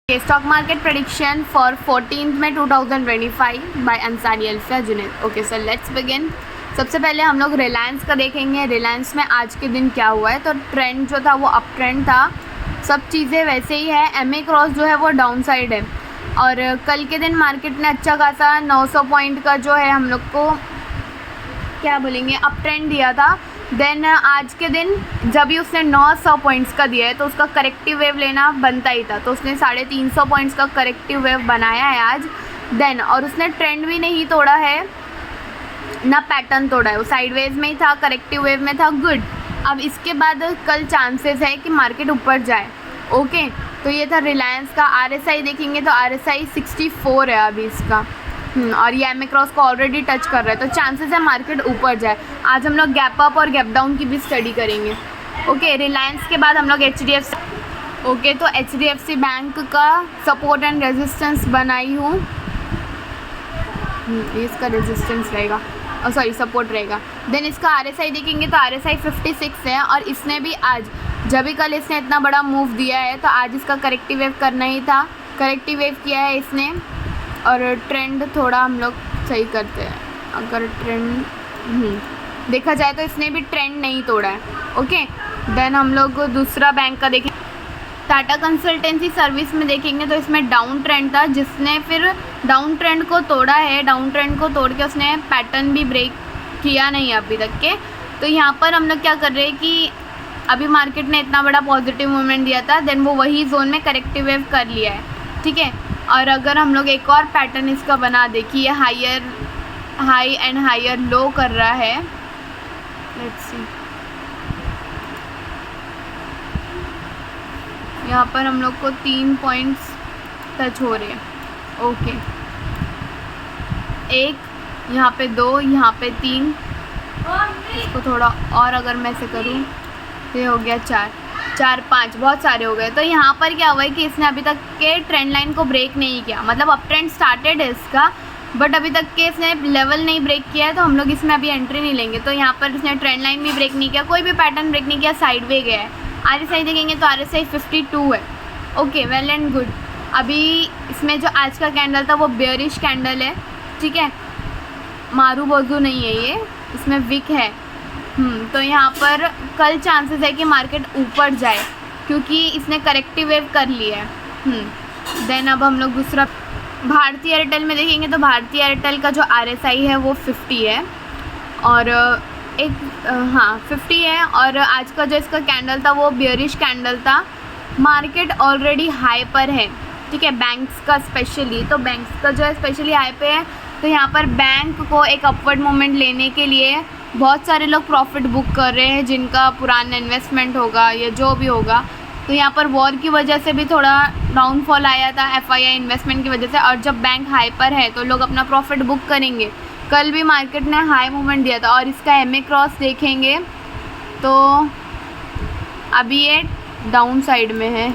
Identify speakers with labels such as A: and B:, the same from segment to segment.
A: Stock market prediction for 14 मई 2025 by Ansari Alfiya Junaid. Okay sir let's begin. सबसे पहले हम लोग रिलायंस का देखेंगे। रिलायंस में आज के दिन क्या हुआ है, तो ट्रेंड जो था वो अप ट्रेंड था, सब चीज़ें वैसे ही है। एमए क्रॉस जो है वो डाउन साइड है और कल के दिन मार्केट ने अच्छा खासा 900 पॉइंट का जो है हम लोग को क्या बोलेंगे अप ट्रेंड दिया था। देन आज के दिन जब भी उसने 900 पॉइंट्स का दिया है तो उसका करेक्टिव वेव लेना बनता ही था, तो उसने 350 पॉइंट्स का करेक्टिव वेव बनाया है आज। देन और उसने ट्रेंड भी नहीं तोड़ा है ना पैटर्न तोड़ा है, वो साइडवेज में ही था, करेक्टिव वेव में था, गुड। अब इसके बाद कल चांसेस है कि मार्केट ऊपर जाए। ओके तो ये था रिलायंस का। आरएसआई देखेंगे तो आरएसआई 64 है अभी इसका, और ये एमए क्रॉस को ऑलरेडी टच कर रहा है, तो चांसेस है मार्केट ऊपर जाए। आज हम लोग गैप अप और गैप डाउन की भी स्टडी करेंगे। ओके रिलायंस के बाद हम लोग एचडीएफसी। ओके तो एचडीएफसी बैंक का सपोर्ट एंड रेजिस्टेंस बनाई हूँ, इसका रेजिस्टेंस रहेगा और सॉरी सपोर्ट रहेगा। देन इसका आरएसआई देखेंगे तो आरएसआई 56 है, और इसने भी आज जब भी कल इसने इतना बड़ा मूव दिया है तो आज इसका करेक्टिव वेव करना ही था, करेक्टिव वेव किया है इसने। और ट्रेंड थोड़ा हम लोग सही करते हैं, अगर ट्रेंड देखा जाए तो इसने भी ट्रेंड नहीं तोड़ा है। ओके देन हम लोग दूसरा बैंक का देखें, टाटा कंसल्टेंसी सर्विस में देखेंगे तो इसमें डाउन ट्रेंड था, जिसने फिर डाउन ट्रेंड को तोड़ा है। डाउन ट्रेंड को तोड़ के उसने पैटर्न भी ब्रेक किया नहीं अभी तक के। तो यहाँ पर हम लोग क्या कर रहे हैं कि अभी मार्केट ने इतना बड़ा पॉजिटिव मूवमेंट दिया था, देन वो वही जोन में करेक्टिव वेव कर लिया है, ठीक है। और अगर हम लोग एक और पैटर्न इसका बना दें कि ये हाई एंड हायर लो कर रहा है, लेट्स सी, यहाँ पर हम लोग को 3 पॉइंट्स टच हो रहे हैं। ओके एक यहाँ पे 2, यहाँ पे 3, इसको थोड़ा और अगर मैं ऐसे करूँ ये हो गया 4, 5, बहुत सारे हो गए। तो यहाँ पर क्या हुआ है कि इसने अभी तक के ट्रेंड लाइन को ब्रेक नहीं किया, मतलब अप ट्रेंड स्टार्टेड है इसका, बट अभी तक के इसने लेवल नहीं ब्रेक किया है, तो हम लोग इसमें अभी एंट्री नहीं लेंगे। तो यहाँ पर इसने ट्रेंड लाइन भी ब्रेक नहीं किया, कोई भी पैटर्न ब्रेक नहीं किया, साइड वे गया है। आरएसआई देखेंगे तो आरएसआई 52 है। Okay well and good. अभी इसमें जो आज का कैंडल था वो बेयरिश कैंडल है, ठीक है, मारू बाजू नहीं है ये, इसमें विक है। तो यहाँ पर कल चांसेस है कि मार्केट ऊपर जाए क्योंकि इसने करेक्टिव वेव कर लिया है। देन अब हम लोग दूसरा भारतीय एयरटेल में देखेंगे तो भारतीय एयरटेल का जो आरएसआई है वो 50 है, और 50 है, और आज का जो इसका कैंडल था वो बेयरिश कैंडल था। मार्केट ऑलरेडी हाई पर है, ठीक है, बैंक्स का स्पेशली, तो बैंक्स का जो है स्पेशली हाई पे है। तो यहाँ पर बैंक को एक अपवर्ड मूवमेंट लेने के लिए बहुत सारे लोग प्रॉफिट बुक कर रहे हैं, जिनका पुराना इन्वेस्टमेंट होगा या जो भी होगा। तो यहाँ पर वॉर की वजह से भी थोड़ा डाउनफॉल आया था एफआईआई इन्वेस्टमेंट की वजह से, और जब बैंक हाई पर है तो लोग अपना प्रॉफिट बुक करेंगे। कल भी मार्केट ने हाई मूवमेंट दिया था, और इसका एमए क्रॉस देखेंगे तो अभी ये डाउन साइड में है।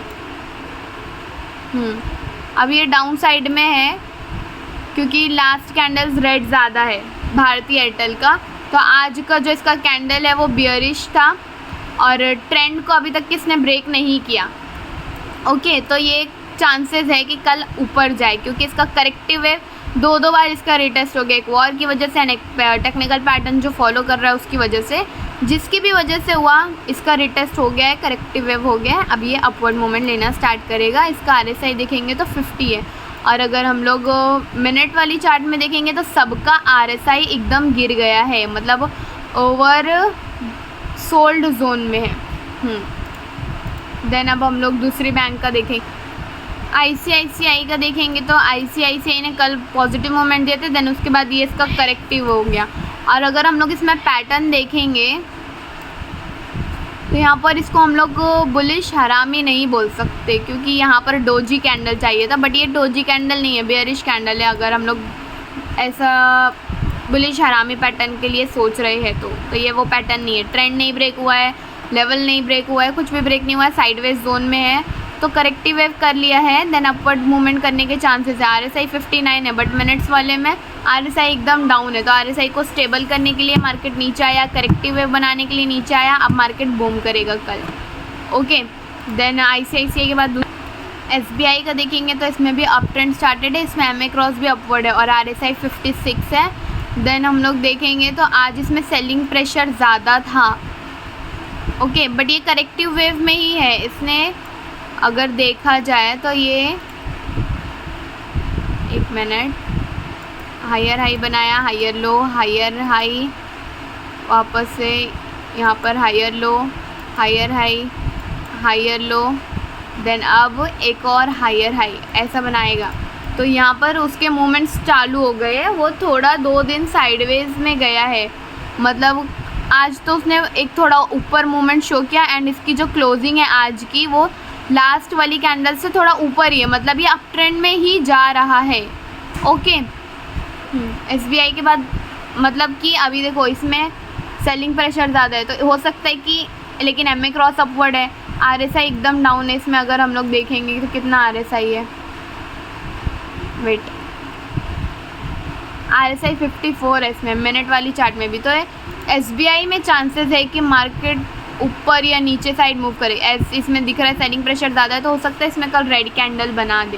A: अभी ये डाउन साइड में है क्योंकि लास्ट कैंडल्स रेड ज़्यादा है भारतीय एयरटेल का। तो आज का जो इसका कैंडल है वो बियरिश था, और ट्रेंड को अभी तक किसने ब्रेक नहीं किया। ओके तो ये चांसेस है कि कल ऊपर जाए क्योंकि इसका करेक्टिव वेव 2 बार इसका रिटेस्ट हो गया, एक वॉर की वजह से, टेक्निकल पैटर्न जो फॉलो कर रहा है उसकी वजह से, जिसकी भी वजह से हुआ इसका रिटेस्ट हो गया है, करेक्टिव वेव हो गया है। अब ये अपवर्ड मूवमेंट लेना स्टार्ट करेगा। इसका आरएसआई देखेंगे तो 50 है, और अगर हम लोग मिनट वाली चार्ट में देखेंगे तो सबका आरएसआई एकदम गिर गया है, मतलब ओवर सोल्ड जोन में है। देन अब हम लोग दूसरी बैंक का देखेंगे, आईसीआईसीआई का देखेंगे तो आईसीआईसीआई ने कल पॉजिटिव मूवमेंट दिए थे, देन उसके बाद ये इसका करेक्टिव हो गया। और अगर हम लोग इसमें पैटर्न देखेंगे तो यहाँ पर इसको हम लोग बुलिश हरामी नहीं बोल सकते क्योंकि यहाँ पर डोजी कैंडल चाहिए था, बट ये डोजी कैंडल नहीं है, बेयरिश कैंडल है। अगर हम लोग ऐसा बुलिश हरामी पैटर्न के लिए सोच रहे हैं तो ये वो पैटर्न नहीं है। ट्रेंड नहीं ब्रेक हुआ है, लेवल नहीं ब्रेक हुआ है, कुछ भी ब्रेक नहीं हुआ है, साइडवेज जोन में है, तो करेक्टिव वेव कर लिया है, देन अपवर्ड मूवमेंट करने के चांसेस है। आरएसआई 59 है, बट मिनट्स वाले में आरएसआई एकदम डाउन है, तो आरएसआई को स्टेबल करने के लिए मार्केट नीचे आया, करेक्टिव वेव बनाने के लिए नीचे आया। अब मार्केट बूम करेगा कल। ओके देन आईसीआईसीआई के बाद SBI का देखेंगे तो इसमें भी अप ट्रेंड स्टार्टेड है, इसमें MA क्रॉस भी अपवर्ड है और RSI 56 है। देन हम लोग देखेंगे तो आज इसमें सेलिंग प्रेशर ज़्यादा था, ओके, बट ये करेक्टिव वेव में ही है। इसने अगर देखा जाए तो ये 1 मिनट, हायर हाई बनाया, हायर लो, हायर हाई, वापस से यहाँ पर higher low, higher high, higher low, then अब एक और हायर हाई, ऐसा बनाएगा। तो यहाँ पर उसके मूवमेंट्स चालू हो गए, वो थोड़ा 2 दिन साइडवेज में गया है, मतलब आज तो उसने एक थोड़ा ऊपर मूवमेंट शो किया एंड इसकी जो क्लोजिंग है आज की वो लास्ट वाली कैंडल से थोड़ा ऊपर ही है, मतलब ये अप ट्रेंड में ही जा रहा है, ओके। SBI के बाद मतलब कि अभी देखो इसमें सेलिंग प्रेशर ज़्यादा है तो हो सकता है कि, लेकिन MA क्रॉस अपवर्ड है, RSI एकदम डाउन है इसमें। अगर हम लोग देखेंगे तो कितना RSI है, वेट, RSI 54 है इसमें, मिनट वाली चार्ट में भी। तो SBI में चांसेस है कि मार्केट ऊपर या नीचे साइड मूव करे, एस इसमें दिख रहा है सेलिंग प्रेशर ज़्यादा है तो हो सकता है इसमें कल रेड कैंडल बना दे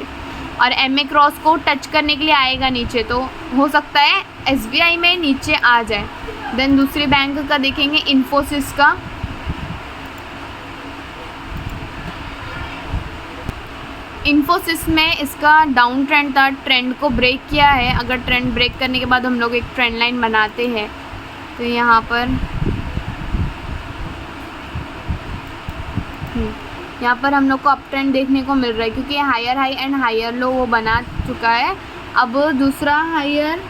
A: और MA क्रॉस को टच करने के लिए आएगा नीचे, तो हो सकता है SBI में नीचे आ जाए। देन दूसरी बैंक का देखेंगे, इन्फोसिस का। इन्फोसिस में इसका डाउन ट्रेंड था, ट्रेंड को ब्रेक किया है। अगर ट्रेंड ब्रेक करने के बाद हम लोग एक ट्रेंड लाइन बनाते हैं तो यहाँ पर हम लोग को अप ट्रेंड देखने को मिल रहा है क्योंकि higher high and higher low वो बना चुका है। अब दूसरा हायर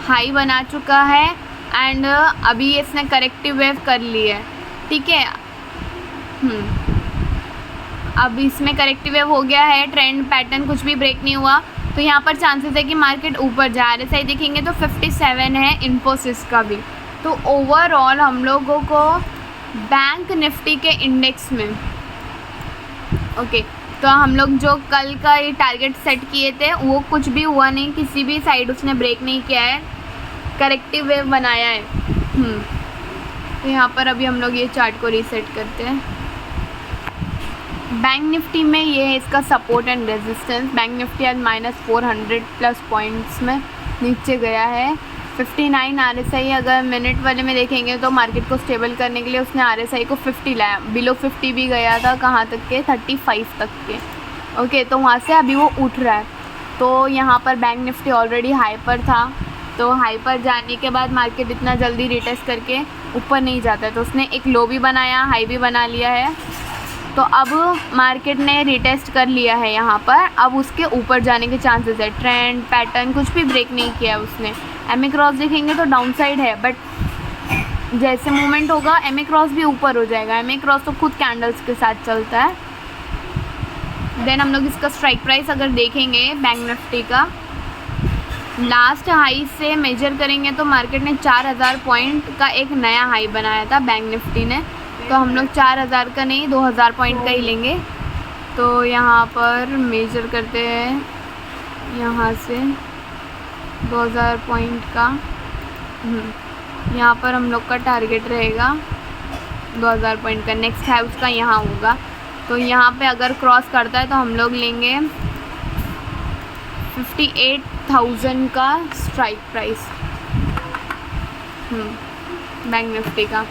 A: हाई बना चुका है एंड अभी इसने करेक्टिव वेव कर ली है, ठीक है। अब इसमें करेक्टिव वेव हो गया है, ट्रेंड पैटर्न कुछ भी ब्रेक नहीं हुआ, तो यहाँ पर चांसेस है कि मार्केट ऊपर जा रहे। सही देखेंगे तो 57 है इन्फोसिस का भी। तो ओवरऑल हम लोगों को बैंक निफ्टी के इंडेक्स में, ओके, तो हम लोग जो कल का ये टारगेट सेट किए थे वो कुछ भी हुआ नहीं, किसी भी साइड उसने ब्रेक नहीं किया है, करेक्टिव वेव बनाया है। तो यहाँ पर अभी हम लोग ये चार्ट को रीसेट करते हैं। बैंक निफ्टी में ये है इसका support and resistance. Bank Nifty आज -400 प्लस पॉइंट्स में नीचे गया है। 59 RSI अगर मिनट वाले में देखेंगे तो मार्केट को स्टेबल करने के लिए उसने RSI को 50 लाया, बिलो 50 भी गया था, कहाँ तक के 35 तक के, ओके। तो वहाँ से अभी वो उठ रहा है। तो यहाँ पर बैंक निफ्टी ऑलरेडी हाई पर था, तो हाई पर जाने के बाद मार्केट इतना जल्दी रिटेस्ट करके ऊपर नहीं जाता है, तो उसने एक लो भी बनाया, हाई भी बना लिया है। तो अब मार्केट ने रिटेस्ट कर लिया है यहाँ पर, अब उसके ऊपर जाने के चांसेस है। ट्रेंड पैटर्न कुछ भी ब्रेक नहीं किया है उसने। MA क्रॉस देखेंगे तो डाउन साइड है, बट जैसे मूवमेंट होगा MA क्रॉस भी ऊपर हो जाएगा। MA क्रॉस तो खुद कैंडल्स के साथ चलता है। देन हम लोग इसका स्ट्राइक प्राइस अगर देखेंगे बैंक निफ्टी का, लास्ट हाई से मेजर करेंगे तो मार्केट ने 4000 पॉइंट का एक नया हाई बनाया था बैंक निफ्टी ने, तो हम लोग 4000 का नहीं 2000 पॉइंट का ही लेंगे। तो यहाँ पर मेजर करते हैं, यहाँ से 2000 पॉइंट का, यहाँ पर हम लोग का टारगेट रहेगा 2000 पॉइंट का। नेक्स्ट है उसका यहाँ होगा, तो यहाँ पे अगर क्रॉस करता है तो हम लोग लेंगे 58,000 का स्ट्राइक प्राइस बैंक निफ्टी का।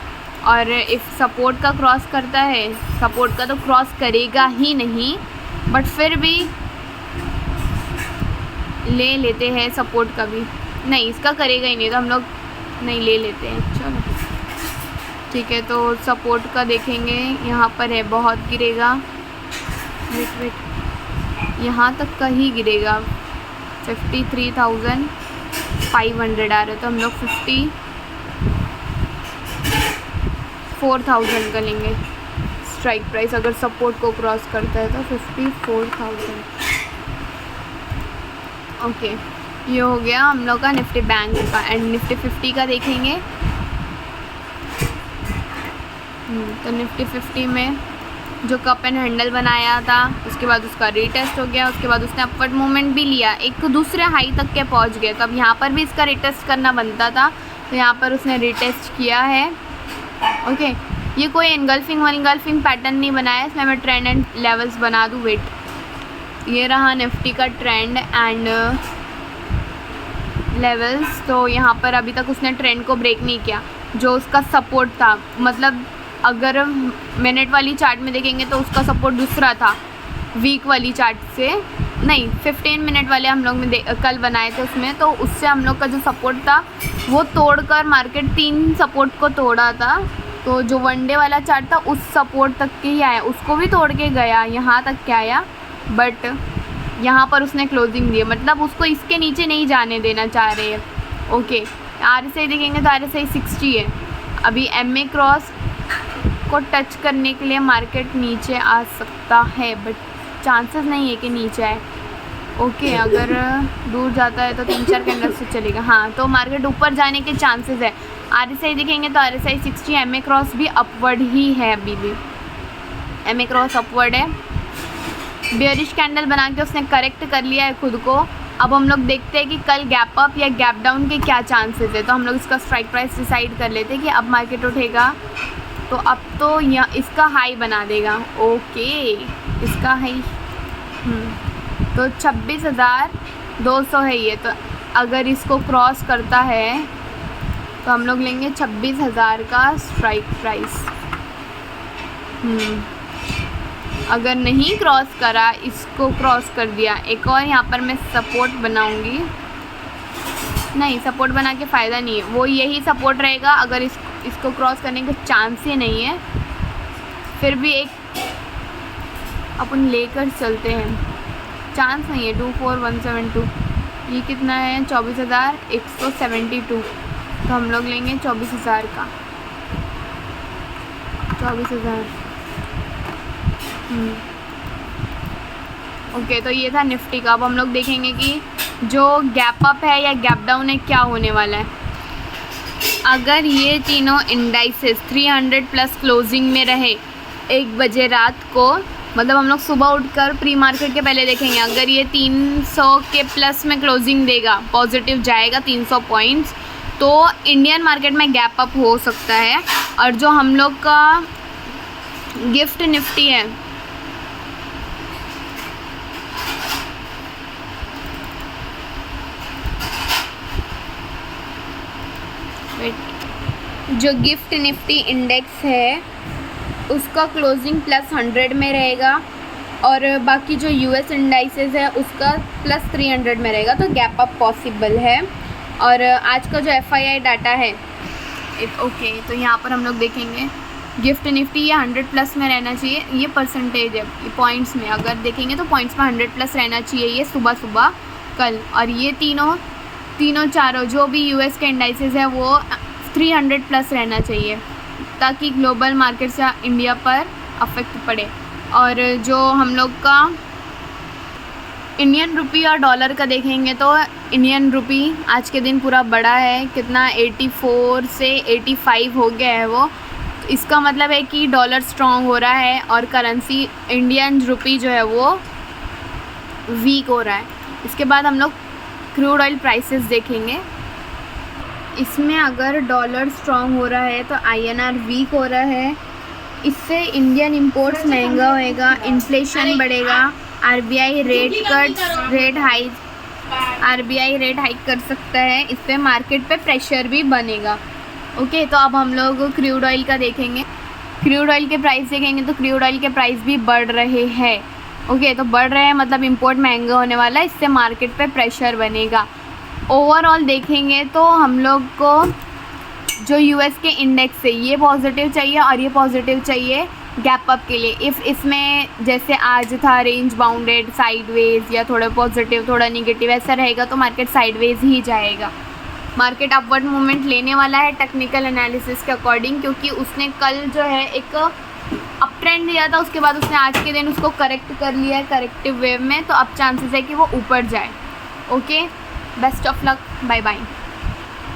A: और इफ़ सपोर्ट का क्रॉस करता है, सपोर्ट का तो क्रॉस करेगा ही नहीं, बट फिर भी ले लेते हैं सपोर्ट का भी। नहीं, इसका करेगा ही नहीं तो हम लोग नहीं ले लेते हैं, चलो ठीक है। तो सपोर्ट का देखेंगे, यहाँ पर है, बहुत गिरेगा, वेट यहाँ तक का ही गिरेगा, 53,500 आ रहा है, तो हम लोग 54,000 का लेंगे स्ट्राइक प्राइस। अगर सपोर्ट को क्रॉस करता है तो 54,000, ओके। ये हो गया हम लोग का निफ्टी बैंक का। एंड निफ्टी 50 का देखेंगे तो निफ्टी 50 में जो कप एंड हैंडल बनाया था उसके बाद उसका रीटेस्ट हो गया, उसके बाद उसने अपवर्ड मूवमेंट भी लिया, एक दूसरे हाई तक के पहुंच गए। तो अब यहाँ पर भी इसका रीटेस्ट करना बनता था, तो यहाँ पर उसने रीटेस्ट किया है, ओके। ये कोई इनगल्फिंग पैटर्न नहीं बनाया है, इसमें मैं ट्रेंड एंड लेवल्स बना दूँ। वेट, ये रहा निफ्टी का ट्रेंड एंड लेवल्स। तो यहाँ पर अभी तक उसने ट्रेंड को ब्रेक नहीं किया। जो उसका सपोर्ट था, मतलब अगर मिनट वाली चार्ट में देखेंगे तो उसका सपोर्ट दूसरा था, वीक वाली चार्ट से नहीं, 15 मिनट वाले हम लोग ने कल बनाए थे उसमें। तो उससे हम लोग का जो सपोर्ट था वो तोड़कर मार्केट 3 सपोर्ट को तोड़ा था। तो जो वनडे वाला चार्ट था उस सपोर्ट तक के ही आया, उसको भी तोड़ के गया, यहाँ तक के आया, बट यहाँ पर उसने क्लोजिंग दी, मतलब उसको इसके नीचे नहीं जाने देना चाह रहे हैं। ओके, RSI देखेंगे तो RSI 60 है। अभी MA क्रॉस को टच करने के लिए मार्केट नीचे आ सकता है, बट चांसेस नहीं है कि नीचे आए। ओके, अगर दूर जाता है तो 3-4 कैंडल से चलेगा। हाँ, तो मार्केट ऊपर जाने के चांसेस है। RSI देखेंगे तो RSI 60, MA क्रॉस भी अपवर्ड ही है, अभी भी MA क्रॉस अपवर्ड है। बेयरिश कैंडल बना के उसने करेक्ट कर लिया है खुद को। अब हम लोग देखते हैं कि कल गैप अप या गैप डाउन के क्या चांसेस है। तो हम लोग इसका स्ट्राइक प्राइस डिसाइड कर लेते हैं कि अब मार्केट उठेगा तो अब तो यहाँ इसका हाई बना देगा। ओके, इसका हाई तो 26,200 है ये। तो अगर इसको क्रॉस करता है तो हम लोग लेंगे 26,000 का स्ट्राइक प्राइस। अगर नहीं क्रॉस करा, इसको क्रॉस कर दिया, एक और यहाँ पर मैं सपोर्ट बनाऊंगी। नहीं, सपोर्ट बना के फ़ायदा नहीं है, वो यही सपोर्ट रहेगा। अगर इसको क्रॉस करने का चांस ही नहीं है, फिर भी एक अपन लेकर चलते हैं, चांस नहीं है। 24172 ये कितना है? 24,172। तो हम लोग लेंगे 24,000 का, 24,000। ओके, तो ये था निफ्टी का। अब हम लोग देखेंगे कि जो गैप अप है या गैप डाउन है क्या होने वाला है। अगर ये तीनों इंडाइसेस 300 प्लस क्लोजिंग में रहे 1 बजे रात को, मतलब हम लोग सुबह उठकर प्री मार्केट के पहले देखेंगे, अगर ये 300 के प्लस में क्लोजिंग देगा, पॉजिटिव जाएगा 300 पॉइंट्स, तो इंडियन मार्केट में गैप अप हो सकता है। और जो हम लोग का गिफ्ट निफ्टी है, जो गिफ्ट निफ्टी इंडेक्स है उसका क्लोजिंग +100 में रहेगा और बाकी जो US इंडाइसेस है उसका +300 में रहेगा। तो गैप अप पॉसिबल है। और आज का जो FII डाटा है, ओके, तो यहाँ पर हम लोग देखेंगे गिफ्ट निफ्टी ये 100 प्लस में रहना चाहिए। ये परसेंटेज है, ये पॉइंट्स में अगर देखेंगे तो पॉइंट्स में 100 प्लस रहना चाहिए ये सुबह कल। और ये तीनों चारों जो भी US के इंडाइसेस है वो 300 प्लस रहना चाहिए, ताकि ग्लोबल मार्केट से इंडिया पर अफेक्ट पड़े। और जो हम लोग का इंडियन रुपी और डॉलर का देखेंगे तो इंडियन रुपी आज के दिन पूरा बढ़ा है, कितना 84 से 85 हो गया है वो। तो इसका मतलब है कि डॉलर स्ट्रॉन्ग हो रहा है और करेंसी इंडियन रुपी जो है वो वीक हो रहा है। इसके बाद हम लोग क्रूड ऑयल प्राइसेस देखेंगे। इसमें अगर डॉलर स्ट्रॉन्ग हो रहा है तो INR वीक हो रहा है, इससे इंडियन इंपोर्ट्स महंगा होएगा, इन्फ्लेशन बढ़ेगा, RBI रेट हाइक कर सकता है, इस पर मार्केट पे प्रेशर भी बनेगा। ओके, तो अब हम लोग क्रूड ऑयल का देखेंगे। क्रूड ऑयल के प्राइस देखेंगे तो क्रूड ऑयल के प्राइस भी बढ़ रहे हैं। ओके, तो बढ़ रहे हैं मतलब इंपोर्ट महंगा होने वाला है, इससे मार्केट पे प्रेशर बनेगा। ओवरऑल देखेंगे तो हम लोग को जो US के इंडेक्स है ये पॉजिटिव चाहिए और ये पॉजिटिव चाहिए गैप अप के लिए। इफ़ इसमें जैसे आज था रेंज बाउंडेड, साइडवेज या थोड़ा पॉजिटिव थोड़ा निगेटिव ऐसा रहेगा तो मार्केट साइडवेज ही जाएगा। मार्केट अपवर्ड मूवमेंट लेने वाला है टेक्निकल एनालिसिस के अकॉर्डिंग, क्योंकि उसने कल जो है एक अप ट्रेंड दिया था, उसके बाद उसने आज के दिन उसको करेक्ट कर लिया है करेक्टिव वेव में, तो अब चांसेस है कि वो ऊपर जाए। Okay, best of luck, bye bye.